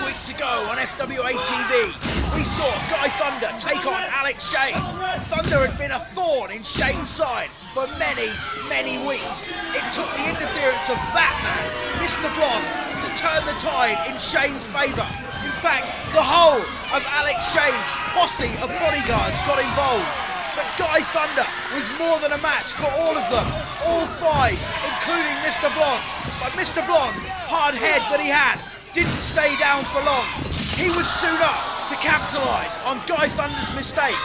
weeks ago on FWA TV, we saw Guy Thunder take on Alex Shane. Thunder had been a thorn in Shane's side for many, many weeks. It took the interference of that man, Mr. Blonde, to turn the tide in Shane's favour. In fact, the whole of Alex Shane's posse of bodyguards got involved. But Guy Thunder was more than a match for all of them, all five, including Mr. Blonde. But Mr. Blonde, hard head that he had, didn't stay down for long. He was soon up to capitalise on Guy Thunder's mistake.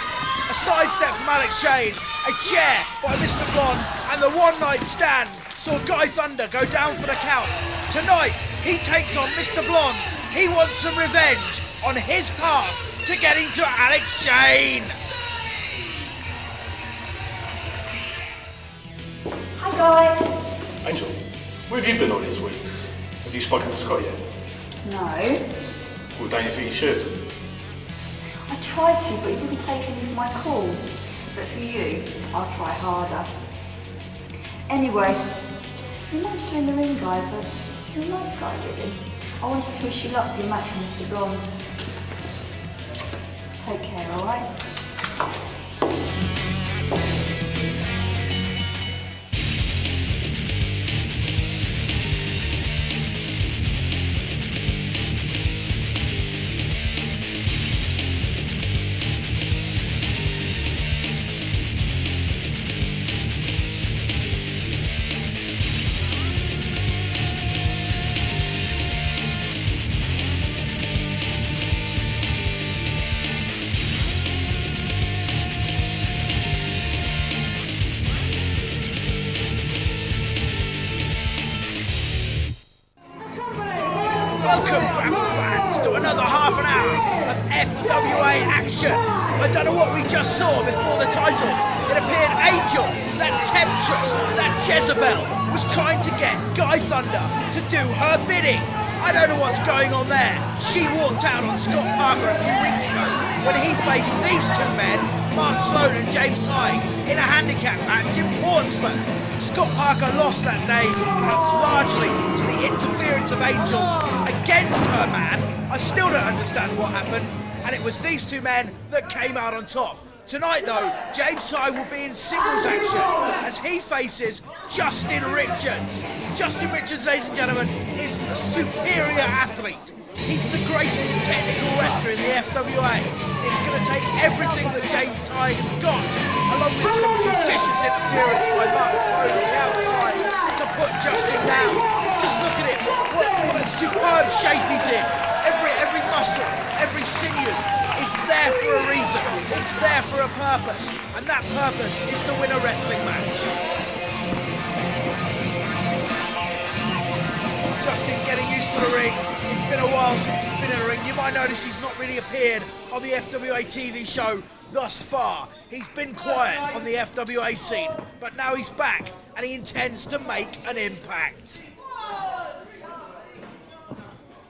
A sidestep from Alex Shane, a chair by Mr. Blonde, and the one-night stand saw Guy Thunder go down for the count. Tonight, he takes on Mr. Blonde. He wants some revenge on his path to getting to Alex Shane. Hi, Guy. Angel, where have you been all these weeks? Have you spoken to Scott yet? No. Well, don't you think you should? I tried to, but he didn't take any of my calls. But for you, I'll try harder. Anyway, you're a monster in the ring, Guy, but you're a nice guy, really. I wanted to wish you luck for your match with Mr. Blonde. Take care, alright? Welcome, Grapple fans, to another half an hour of FWA action. I don't know what we just saw before the titles. It appeared Angel, that temptress, that Jezebel, was trying to get Guy Thunder to do her bidding. I don't know what's going on there. She walked out on Scott Parker a few weeks ago when he faced these two men, Mark Sloan and James Tighe, in a handicap match in Portsmouth. Scott Parker lost that day, perhaps largely to the interference of Angel against her man. I still don't understand what happened, and it was these two men that came out on top. Tonight though, James Tighe will be in singles action as he faces Justin Richards. Justin Richards, ladies and gentlemen, is a superior athlete. He's the greatest technical wrestler in the FWA. It's going to take everything that James Tighe has got, along with some judicious interference by Mark Sloan on the outside, to put Justin down. Just look at him. What a superb shape he's in. Every muscle, every sinew is there for a reason. It's there for a purpose. And that purpose is to win a wrestling match. Justin getting used to the ring. It's been a while since he's been in the ring. You might notice he's not really appeared on the FWA TV show thus far. He's been quiet on the FWA scene, but now he's back and he intends to make an impact.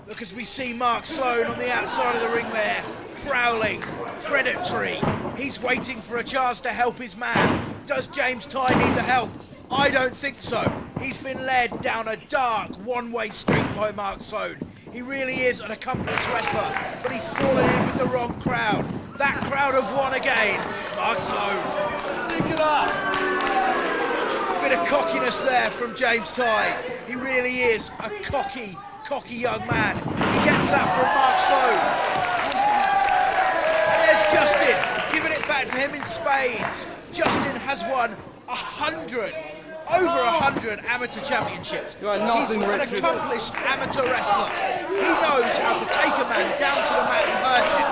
Look as we see Mark Sloan on the outside of the ring there, prowling, predatory. He's waiting for a chance to help his man. Does James Tighe need the help? I don't think so. He's been led down a dark one-way street by Mark Sloan. He really is an accomplished wrestler, but he's fallen in with the wrong crowd. That crowd of one again, Mark Sloan. A bit of cockiness there from James Tighe. He really is a cocky young man. He gets that from Mark Sloan. And there's Justin, giving it back to him in spades. Justin has won over 100 amateur championships. You are nothing, He's an Richard. accomplished amateur wrestler. He knows how to take a man down to the mat and hurt him.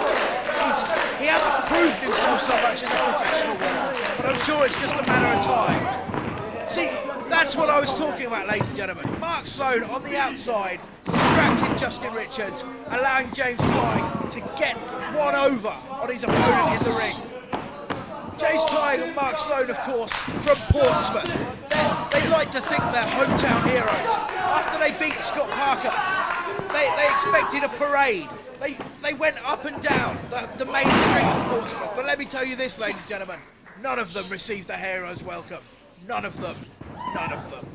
He hasn't proved himself so much in the professional world, but I'm sure it's just a matter of time. See, that's what I was talking about, ladies and gentlemen. Mark Sloan on the outside, distracting Justin Richards, allowing James Tighe to get one over on his opponent in the ring. James Tighe and Mark Sloan, of course, from Portsmouth. They like to think they're hometown heroes. After they beat Scott Parker, they expected a parade. They went up and down the main street of Portsmouth. But let me tell you this, ladies and gentlemen, none of them received a hero's welcome. None of them. None of them.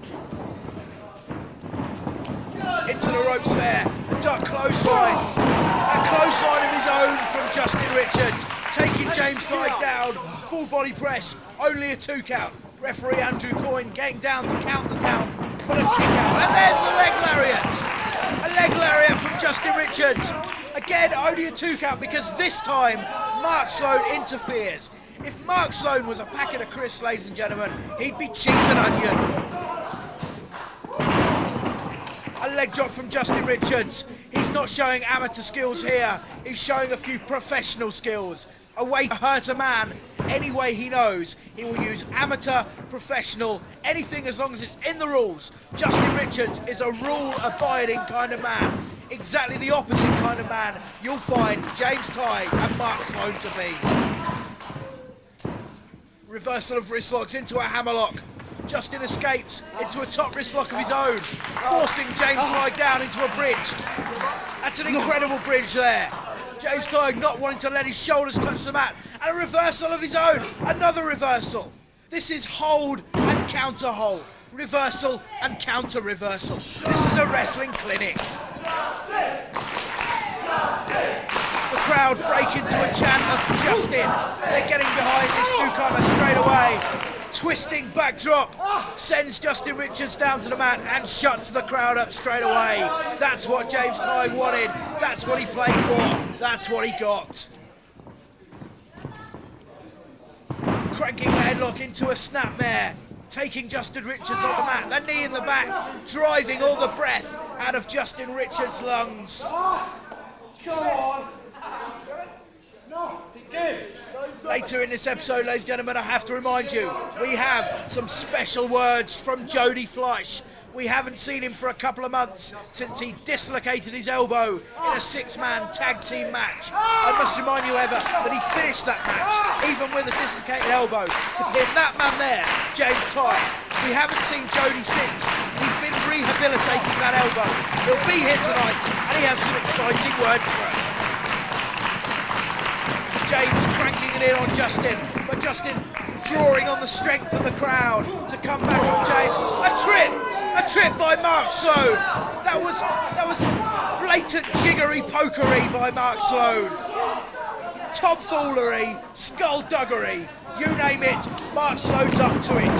Into the ropes there. A Oh, clothesline. A clothesline of his own from Justin Richards, taking James Tighe down. Full body press, only a 2 count. Referee Andrew Coyne getting down to count the count, but a kick out. And there's the leg lariat. A leg lariat from Justin Richards. Again, only a 2 count because this time Mark Sloan interferes. If Mark Sloan was a packet of crisps, ladies and gentlemen, he'd be cheese and onion. A leg drop from Justin Richards. He's not showing amateur skills here. He's showing a few professional skills. A way to hurt a man any way he knows. He will use amateur, professional, anything as long as it's in the rules. Justin Richards is a rule-abiding kind of man. Exactly the opposite kind of man you'll find James Tighe and Mark Sloan to be. Reversal of wrist locks into a hammerlock. Justin escapes into a top wrist lock of his own, forcing James Tighe down into a bridge. That's an incredible bridge there. James Tighe not wanting to let his shoulders touch the mat. And a reversal of his own. Another reversal. This is hold and counter hold. Reversal and counter reversal. This is a wrestling clinic. The crowd break into a chant of Justin. They're getting behind this newcomer straight away. Twisting backdrop sends Justin Richards down to the mat and shuts the crowd up straight away. That's what James Tighe wanted. That's what he played for. That's what he got. Cranking the headlock into a snapmare. Taking Justin Richards on the mat. The knee in the back. Driving all the breath out of Justin Richards' lungs. Come on. No, it gives. Later in this episode, ladies and gentlemen, I have to remind you, we have some special words from Jody Fleisch. We haven't seen him for a couple of months since he dislocated his elbow in a 6-man tag team match. I must remind you, however, that he finished that match, even with a dislocated elbow, to pin that man there, James Tighe. We haven't seen Jody since. He's been rehabilitating that elbow. He'll be here tonight, and he has some exciting words for us. James cranking it in on Justin, but Justin drawing on the strength of the crowd to come back on James. A trip by Mark Sloan. That was blatant jiggery pokery by Mark Sloan. Tomfoolery, skullduggery, you name it, Mark Sloan's up to it.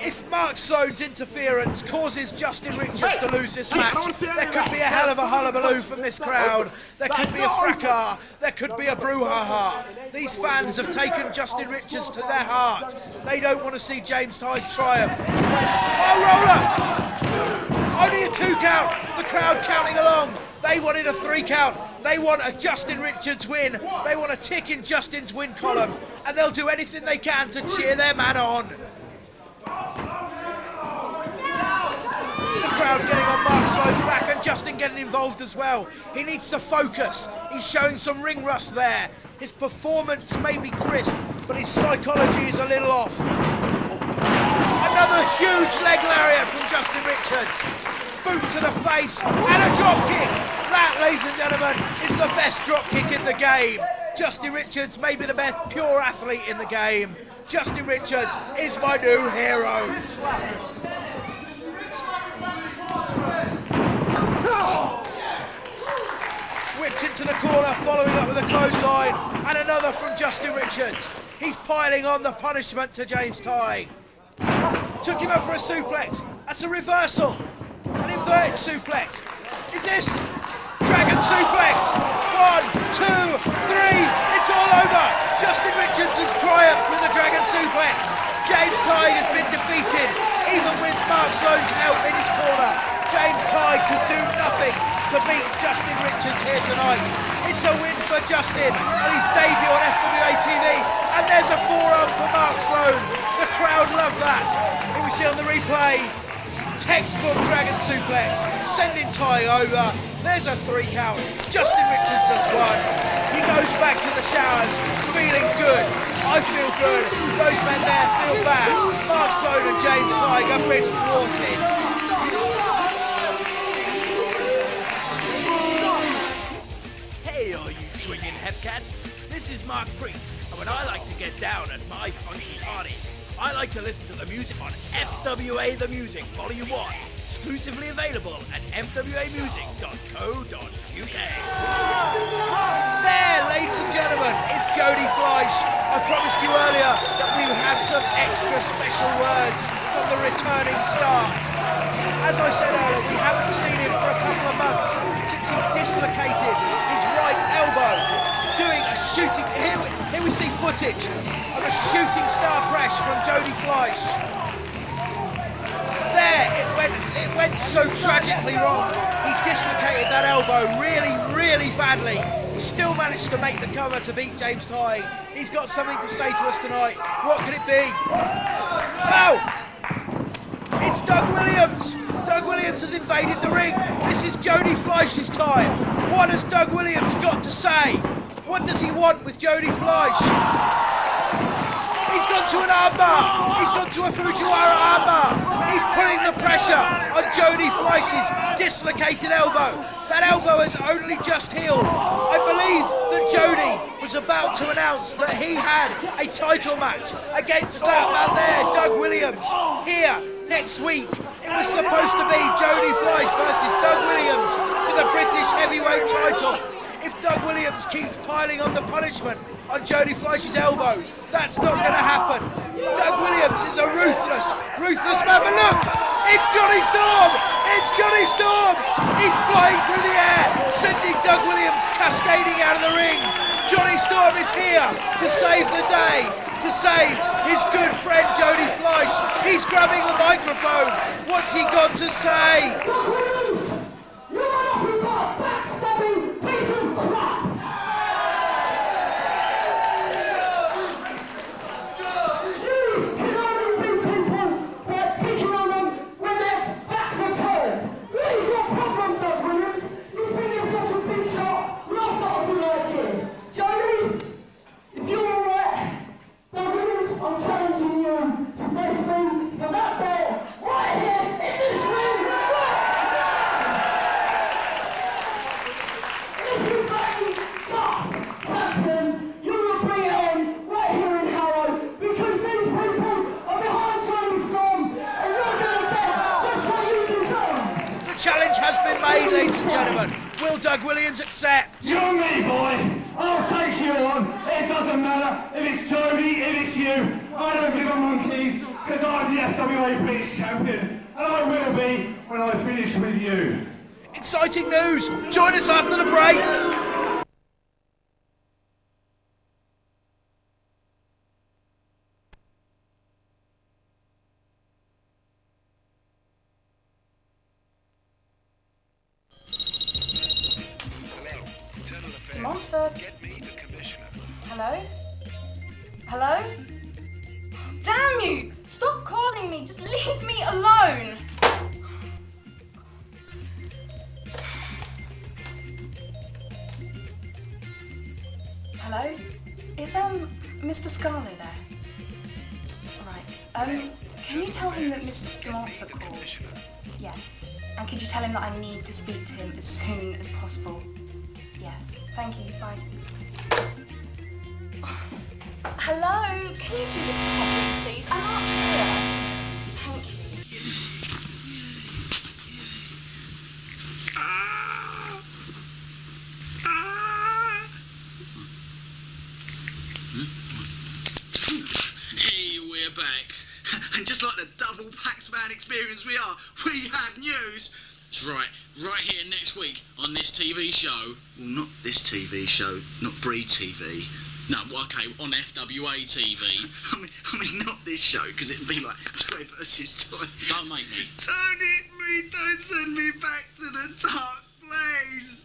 If Mark Sloan's interference causes Justin Richards to lose this match, there could be a hell of a hullabaloo from this crowd. There could be a fracas. There could be a brouhaha. These fans have taken Justin Richards to their heart. They don't want to see James Tighe triumph. Oh, roller! Only a 2 count. The crowd counting along. They wanted a 3 count. They want a Justin Richards win. They want a tick in Justin's win column. And they'll do anything they can to cheer their man on. The crowd getting on Mark Sloan's back and Justin getting involved as well. He needs to focus. He's showing some ring rust there. His performance may be crisp, but his psychology is a little off. Another huge leg lariat from Justin Richards. Boot to the face and a drop kick. That, ladies and gentlemen, is the best drop kick in the game. Justin Richards may be the best pure athlete in the game. Justin Richards is my new hero. Whipped into the corner, following up with a clothesline, and another from Justin Richards. He's piling on the punishment to James Tighe. Took him up for a suplex. That's a reversal. An inverted suplex. Is this dragon suplex? 1, 2, 3. It's all over. Justin Richards has triumphed with a dragon suplex. James Tighe has been defeated, even with Mark Sloan's help in his corner. James Tighe could do nothing to beat Justin Richards here tonight. It's a win for Justin and his debut on FWA TV. And there's a forearm for Mark Sloan. The crowd love that. Here we see on the replay, textbook dragon suplex, sending Tighe over. There's a 3 count. Justin Richards has won. He goes back to the showers, feeling good. I feel good. Those men there feel bad. Mark Sloan and James Tighe have been thwarted. Hey, all you swinging hepcats. This is Mark Priest, and when I like to get down at my funky parties, I like to listen to the music on FWA The Music, Volume 1. exclusively available at fwamusic.co.uk. There, ladies and gentlemen, it's Jody Fleisch. I promised you earlier that we would have some extra special words from the returning star. As I said earlier, we haven't seen him for a couple of months since he dislocated his right elbow doing a shooting. Here we see footage of a shooting star press from Jody Fleisch. There, it went so tragically wrong. He dislocated that elbow really badly. Still managed to make the cover to beat James Tighe. He's got something to say to us tonight. What could it be? Oh! It's Doug Williams! Doug Williams has invaded the ring. This is Jody Fleisch's time. What has Doug Williams got to say? What does he want with Jody Fleisch? He's gone to an armbar. He's gone to a Fujiwara armbar. He's putting the pressure on Jody Fleisch's dislocated elbow. That elbow has only just healed. I believe that Jody was about to announce that he had a title match against that man there, Doug Williams, here next week. It was supposed to be Jody Fleisch versus Doug Williams for the British heavyweight title. If Doug Williams keeps piling on the punishment on Jody Fleisch's elbow, that's not going to happen. Doug Williams is a ruthless man. But look, it's Johnny Storm! It's Johnny Storm! He's flying through the air, sending Doug Williams cascading out of the ring. Johnny Storm is here to save the day, to save his good friend Jody Fleisch. He's grabbing the microphone. What's he got to say? Ladies and gentlemen, will Doug Williams accept? You're me, boy. I'll take you on. It doesn't matter if it's Jody, if it's you. I don't give a monkeys because I'm the FWA British champion, and I will be when I finish with you. Exciting news! Join us after the break. Hello? Hello? Damn you! Stop calling me! Just leave me alone! Hello? Is Mr. Scarlett there? Right. Can you tell him that Mr. Montfort called? Yes. And could you tell him that I need to speak to him as soon as possible? Yes. Thank you. Bye. Hello? Can you do this properly, please? I'm not here. Thank you. Hey, we're back. And just like the double Paxman experience we are, we had news. That's right here next week on this TV show. Well, not this TV show, not Breed TV. No, okay, on FWA TV. I mean, not this show, because it'd be like Toy versus Toy. Don't make me. Don't hit me, don't send me back to the dark place.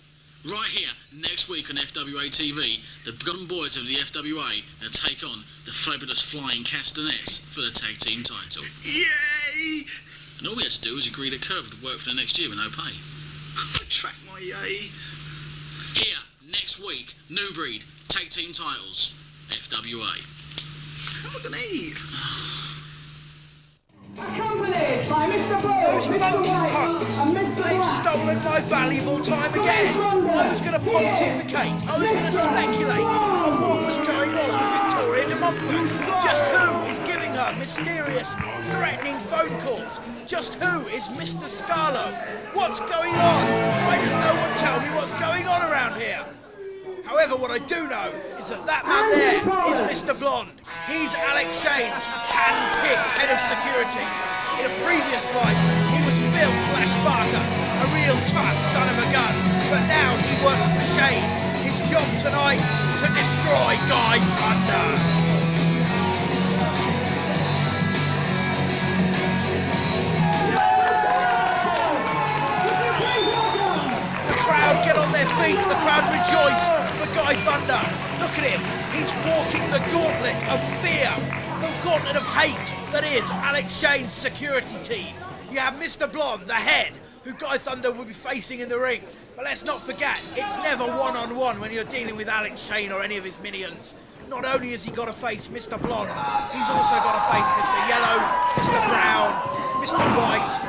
Right here, next week on FWA TV, the Golden Boys of the FWA will take on the fabulous Flying Castanets for the tag team title. Yay! And all we had to do was agree that Curve would work for the next year with no pay. I track my yay. Here, next week, New Breed, tag team titles, FWA. How am I gonna eat? Accompanied by Mr. Ball, Those Mr. monkey White, punks, and Mr. they've Black. stolen my valuable time again. I was going to pontificate, I was going to speculate on what was going on with Victoria de Montfort, just who is giving her Thunder, mysterious, threatening phone calls. Just who is Mr. Scarlo? What's going on? Why does no one tell me what's going on around here? However, what I do know is that man there is Mr. Blonde. He's Alex Shane's hand-picked head of security. In a previous life, he was Phil Flash Barker, a real tough son of a gun. But now he works for Shane. His job tonight, to destroy Guy Thunder. The crowd get on their feet, the crowd rejoice. Guy Thunder, look at him, he's walking the gauntlet of fear, the gauntlet of hate that is Alex Shane's security team. You have Mr. Blonde, the head, who Guy Thunder will be facing in the ring. But let's not forget, it's never one-on-one when you're dealing with Alex Shane or any of his minions. Not only has he got to face Mr. Blonde, he's also got to face Mr. Yellow, Mr. Brown, Mr. White,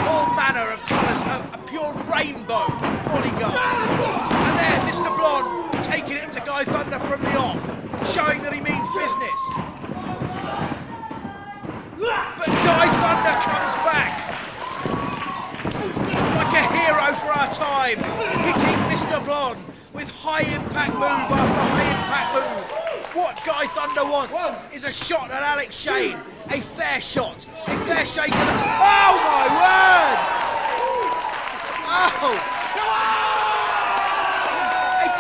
all manner of colours, a pure rainbow of bodyguards. And there, Mr. Blonde taking it to Guy Thunder from the off, showing that he means business. But Guy Thunder comes back like a hero for our time, hitting Mr. Blonde with high-impact move after high-impact move. What Guy Thunder wants is a shot at Alex Shane, a fair shot, a fair shake of the... Oh my word! Oh!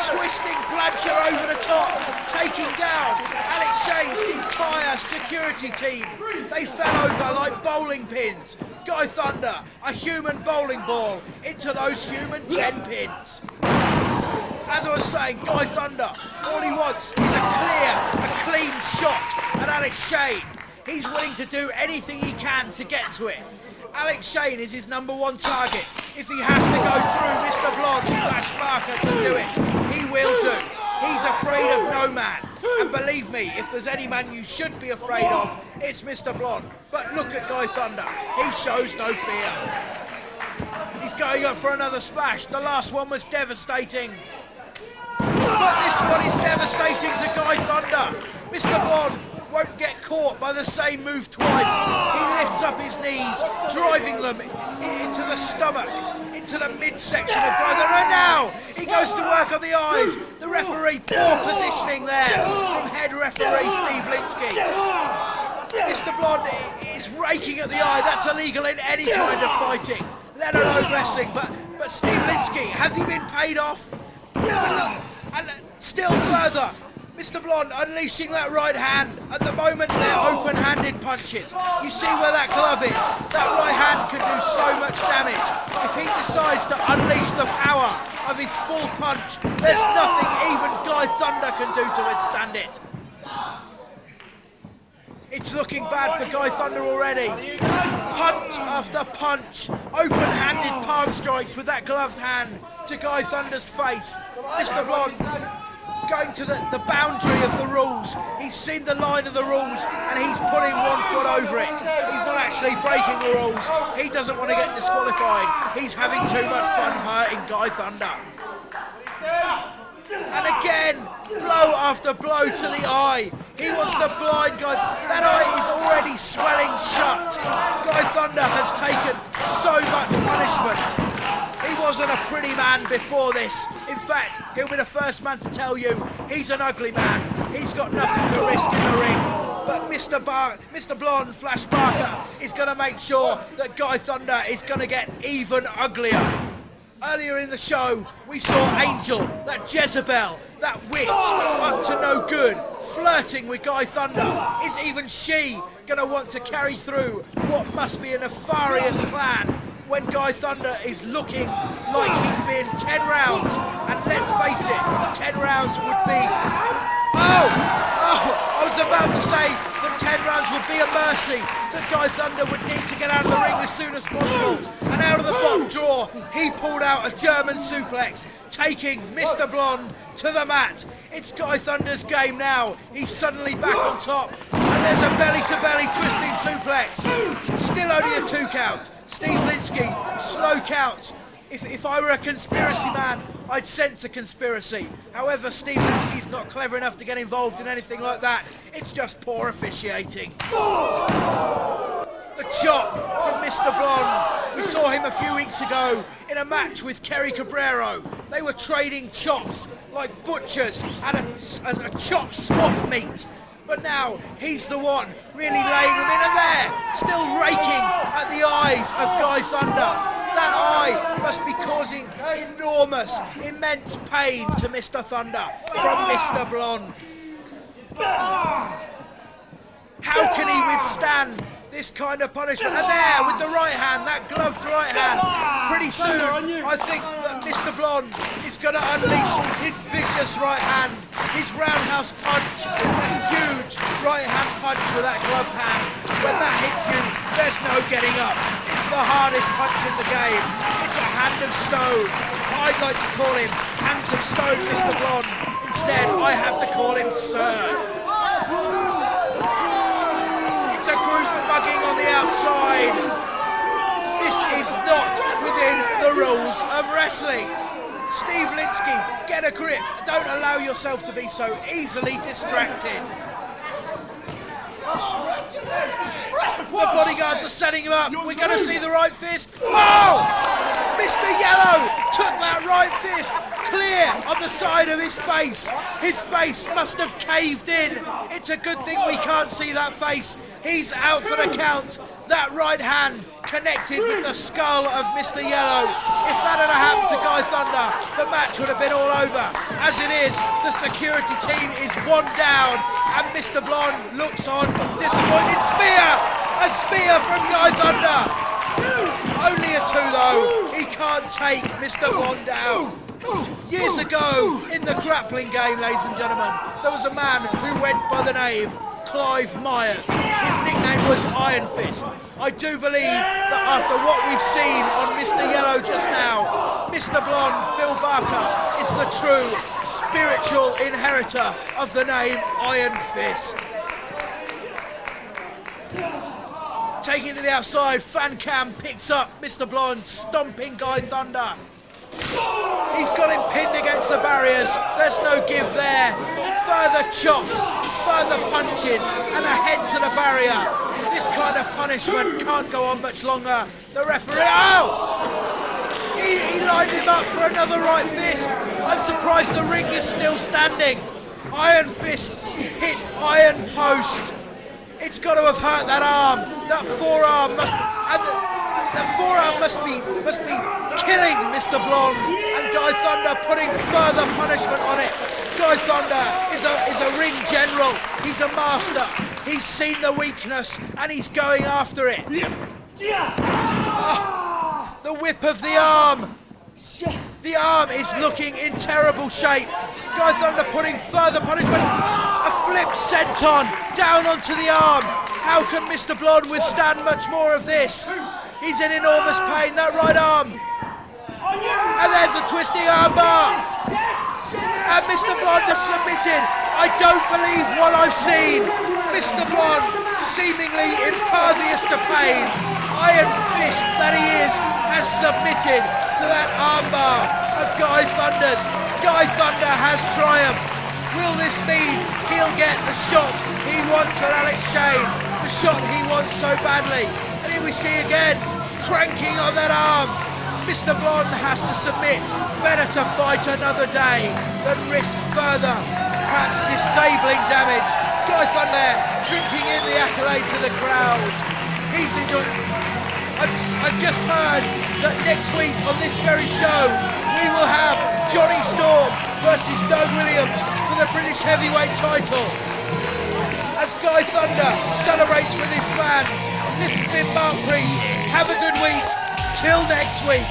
Twisting plancher over the top, taking down Alex Shane's entire security team. They fell over like bowling pins. Guy Thunder, a human bowling ball, into those human 10 pins. As I was saying, Guy Thunder, all he wants is a clean shot at Alex Shane. He's willing to do anything he can to get to it. Alex Shane is his #1 target. If he has to go through Mr. Blonde, Flash Barker to do it, he will do. He's afraid of no man. And believe me, if there's any man you should be afraid of, it's Mr. Blonde. But look at Guy Thunder. He shows no fear. He's going up for another splash. The last one was devastating. But this one is devastating to Guy Thunder. Mr. Blonde won't get caught by the same move twice. He lifts up his knees, driving them into the stomach, into the midsection of Guy Thunder. And now he goes to work on the eyes. The referee, poor positioning there from head referee Steve Linsky. Mr. Blonde is raking at the eye. That's illegal in any kind of fighting, let alone wrestling. But Steve Linsky, has he been paid off? And still further, Mr. Blonde unleashing that right hand. At the moment, they're open-handed punches. You see where that glove is? That right hand could do so much damage. If he decides to unleash the power of his full punch, there's nothing even Guy Thunder can do to withstand it. It's looking bad for Guy Thunder already. Punch after punch. Open-handed palm strikes with that gloved hand to Guy Thunder's face. Mr. Blonde going to the boundary of the rules. He's seen the line of the rules and he's putting 1 foot over it. He's not actually breaking the rules. He doesn't want to get disqualified. He's having too much fun hurting Guy Thunder. And again, blow after blow to the eye. He wants to blind Guy. That eye is already swelling shut. Guy Thunder has taken so much punishment. He wasn't a pretty man before this. In fact, he'll be the first man to tell you he's an ugly man. He's got nothing to risk in the ring. But Mr. Blonde, Flash Barker, is going to make sure that Guy Thunder is going to get even uglier. Earlier in the show, we saw Angel, that Jezebel, that witch, up to no good, flirting with Guy Thunder. Is even she going to want to carry through what must be a nefarious plan when Guy Thunder is looking like he's been 10 rounds? And let's face it, 10 rounds would be... I was about to say that 10 rounds would be a mercy, that Guy Thunder would need to get out of the ring as soon as possible. And out of the bottom drawer, he pulled out a German suplex, taking Mr. Blonde to the mat. It's Guy Thunder's game now. He's suddenly back on top. And there's a belly-to-belly twisting suplex. Still only a 2 count. Steve Linsky, slow counts. If I were a conspiracy man, I'd sense a conspiracy. However, Steve Litsky's not clever enough to get involved in anything like that. It's just poor officiating. The chop from Mr. Blonde. We saw him a few weeks ago in a match with Kerry Cabrero. They were trading chops like butchers at a chop swap meet. But now he's the one really laying them in, and there, still raking at the eyes of Guy Thunder. That eye must be causing enormous, immense pain to Mr. Thunder from Mr. Blonde. How can he withstand this kind of punishment? And there, with the right hand, that gloved right hand, pretty soon, I think that Mr. Blonde is going to unleash his vicious right hand, his roundhouse punch, a huge right hand punch with that gloved hand. When that hits you, there's no getting up. It's the hardest punch in the game. It's a hand of stone. I'd like to call him Hands of Stone, Mr. Blonde. Instead, I have to call him Sir. It's a group mugging on the outside. This is not within the rules of wrestling. Steve Litsky, get a grip. Don't allow yourself to be so easily distracted. The bodyguards are setting him up. We're going to see the right fist. Oh! Mr. Yellow took that right fist clear on the side of his face. His face must have caved in. It's a good thing we can't see that face. He's out for the count. That right hand connected with the skull of Mr. Yellow. If that had happened to Guy Thunder, the match would have been all over. As it is, the security team is one down, and Mr. Blonde looks on disappointed. Spear! A spear from Guy Thunder! Only a 2 though. He can't take Mr. Blonde down. Years ago, in the grappling game, ladies and gentlemen, there was a man who went by the name Clive Myers. His nickname was Iron Fist. I do believe that after what we've seen on Mr. Yellow just now, Mr. Blonde, Phil Barker, is the true spiritual inheritor of the name Iron Fist. Taking it to the outside, Fan Cam picks up Mr. Blonde, stomping Guy Thunder. He's got him pinned against the barriers. There's no give there. Further chops, further punches, and a head to the barrier. This kind of punishment can't go on much longer. The referee, he lined him up for another right fist. I'm surprised the ring is still standing. Iron Fist hit iron post. It's got to have hurt that arm. That forearm must, and the forearm must be killing Mr. Blonde, and Guy Thunder putting further punishment on it. Guy Thunder is a ring general. He's a master. He's seen the weakness and he's going after it. The whip of the arm. The arm is looking in terrible shape. Guy Thunder putting further punishment. A flip senton down onto the arm. How can Mr. Blonde withstand much more of this? He's in enormous pain, that right arm. And there's a twisting armbar. And Mr. Blonde has submitted. I don't believe what I've seen. Mr. Blonde, seemingly impervious to pain, Iron Fist that he is, has submitted to that armbar of Guy Thunder's. Guy Thunder has triumphed. Will this mean he'll get the shot he wants at Alex Shane? The shot he wants so badly. And here we see again, cranking on that arm. Mr. Blonde has to submit. Better to fight another day than risk further, perhaps disabling damage. Guy Thunder drinking in the accolades of the crowd. He's enjoying. I've just heard that next week on this very show we will have Johnny Storm versus Doug Williams for the British Heavyweight title. As Guy Thunder celebrates with his fans, this has been Mark Priest. Have a good week. Till next week.